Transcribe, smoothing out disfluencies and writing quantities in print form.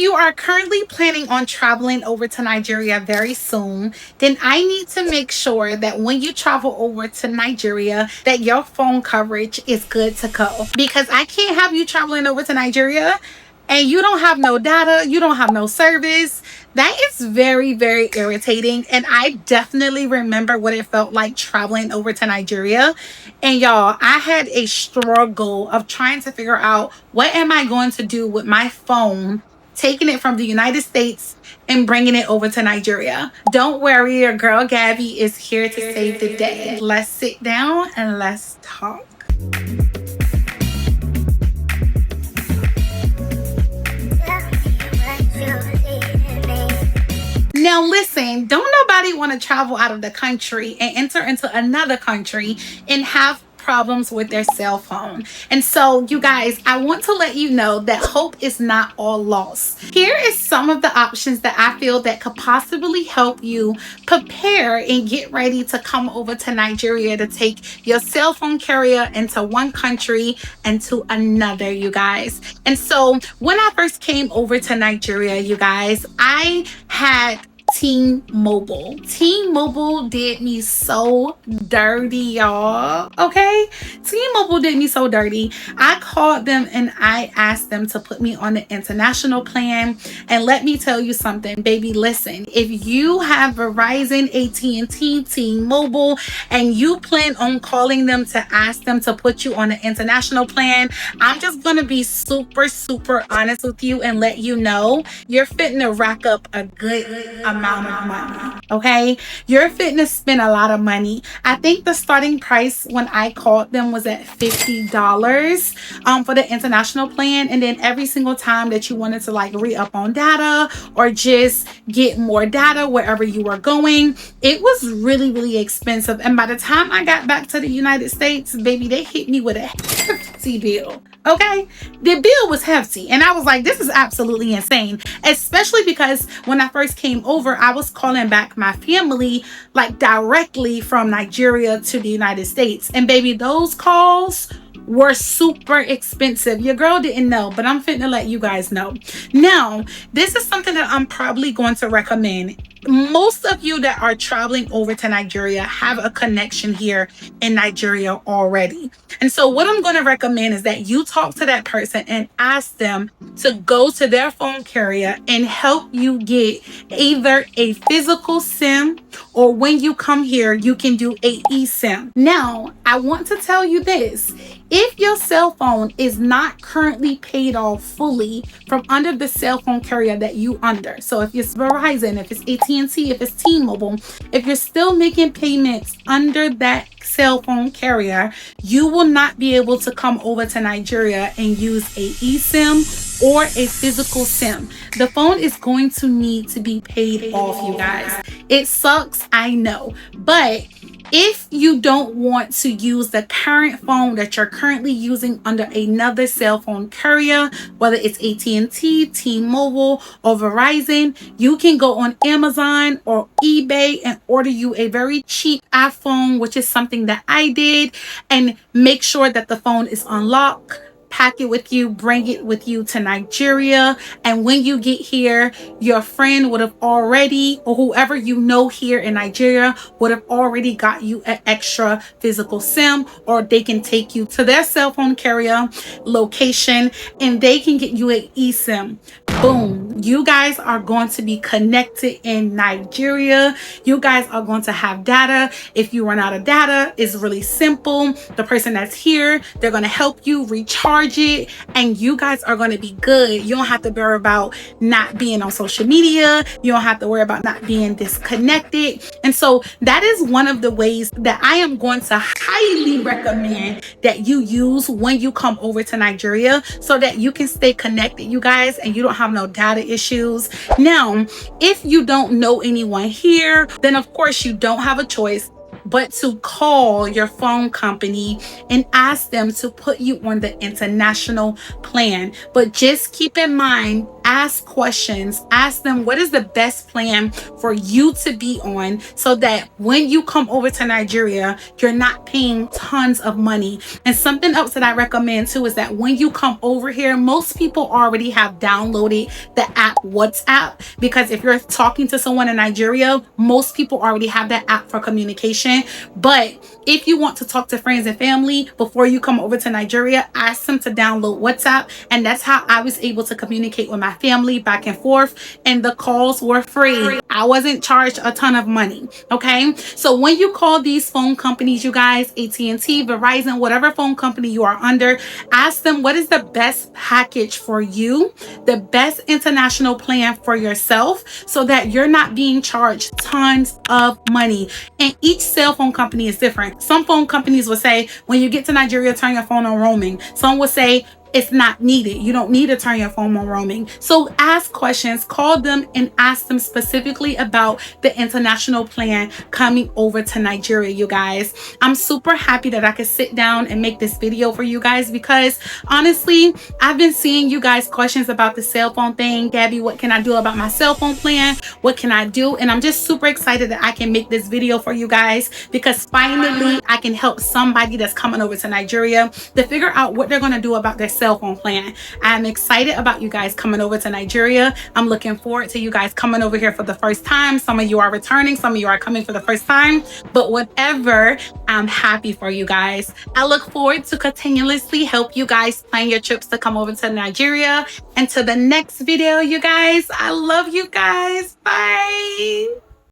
you are currently planning on traveling over to Nigeria very soon, then I need to make sure that when you travel over to Nigeria, that your phone coverage is good to go. Because I can't have you traveling over to Nigeria and you don't have no data, you don't have no service. That is very, very irritating. And I definitely remember what it felt like traveling over to Nigeria. And y'all, I had a struggle of trying to figure out what am I going to do with my phone, taking it from the United States and bringing it over to Nigeria. Don't worry, your girl Gabby is here to save the day. Let's sit down and let's talk. Now listen, don't nobody want to travel out of the country and enter into another country and have problems with their cell phone. And so you guys, I want to let you know that hope is not all lost. Here is some of the options that I feel that could possibly help you prepare and get ready to come over to Nigeria to take your cell phone carrier into one country and to another, you guys. And so when I first came over to Nigeria, you guys, I had T-Mobile. T-Mobile did me so dirty, y'all. Okay? T-Mobile did me so dirty. I called them and I asked them to put me on the international plan. And let me tell you something, baby, listen. If you have Verizon, AT&T, T-Mobile, and you plan on calling them to ask them to put you on the international plan, I'm just going to be super, super honest with you and let you know you're fitting to rack up a good amount of money. Okay, you're fitting to spend a lot of money. I think the starting price when I called them was at $50 for the international plan, and then every single time that you wanted to like re-up on data or just get more data wherever you were going, it was really, really expensive. And by the time I got back to the United States, baby, they hit me with a hefty bill. Okay, the bill was hefty, and I was like, this is absolutely insane, especially because when I first came over, I was calling back my family like directly from Nigeria to the United States, and baby, those calls were super expensive. Your girl didn't know, but I'm finna let you guys know. Now, this is something that I'm probably going to recommend. Most of you that are traveling over to Nigeria have a connection here in Nigeria already. And so what I'm going to recommend is that you talk to that person and ask them to go to their phone carrier and help you get either a physical SIM, or when you come here, you can do a eSIM. Now, I want to tell you this. If your cell phone is not currently paid off fully from under the cell phone carrier that you under, so if it's Verizon, if it's AT&T, if it's T-Mobile, if you're still making payments under that cell phone carrier, you will not be able to come over to Nigeria and use a eSIM or a physical SIM. The phone is going to need to be paid off, you guys. It sucks, I know, but if you don't want to use the current phone that you're currently using under another cell phone carrier, whether it's AT&T, T-Mobile, or Verizon, you can go on Amazon or eBay and order you a very cheap iPhone, which is something that I did, and make sure that the phone is unlocked. Pack it with you, bring it with you to Nigeria, and when you get here, your friend would have already, or whoever you know here in Nigeria, would have already got you an extra physical SIM, or they can take you to their cell phone carrier location and they can get you an eSIM. Boom, you guys are going to be connected in Nigeria. You guys are going to have data. If you run out of data, it's really simple. The person that's here, they're going to help you recharge it, and you guys are going to be good. You don't have to worry about not being on social media. You don't have to worry about not being disconnected. And so that is one of the ways that I am going to highly recommend that you use when you come over to Nigeria, so that you can stay connected, you guys, and you don't have no data issues. Now, if you don't know anyone here, then of course you don't have a choice but to call your phone company and ask them to put you on the international plan. But just keep in mind, ask questions, ask them what is the best plan for you to be on, so that when you come over to Nigeria, you're not paying tons of money. And something else that I recommend too is that when you come over here, most people already have downloaded the app WhatsApp, because if you're talking to someone in Nigeria, most people already have that app for communication. But if you want to talk to friends and family before you come over to Nigeria, ask them to download WhatsApp. And that's how I was able to communicate with my family back and forth. And the calls were free. I wasn't charged a ton of money. Okay. So when you call these phone companies, you guys, AT&T, Verizon, whatever phone company you are under, ask them what is the best package for you, the best international plan for yourself, so that you're not being charged tons of money. And each cell phone company is different. Some phone companies will say, when you get to Nigeria, turn your phone on roaming. Some will say, it's not needed. You don't need to turn your phone on roaming. So ask questions, call them and ask them specifically about the international plan coming over to Nigeria, you guys. I'm super happy that I could sit down and make this video for you guys, because honestly, I've been seeing you guys questions about the cell phone thing. Gabby, what can I do about my cell phone plan? What can I do? And I'm just super excited that I can make this video for you guys, because finally I can help somebody that's coming over to Nigeria to figure out what they're going to do about their cell phone plan. I'm excited about you guys coming over to Nigeria. I'm looking forward to you guys coming over here for the first time. Some of you are returning, some of you are coming for the first time, but whatever, I'm happy for you guys. I look forward to continuously help you guys plan your trips to come over to Nigeria. Until the next video, you guys, I love you guys. Bye.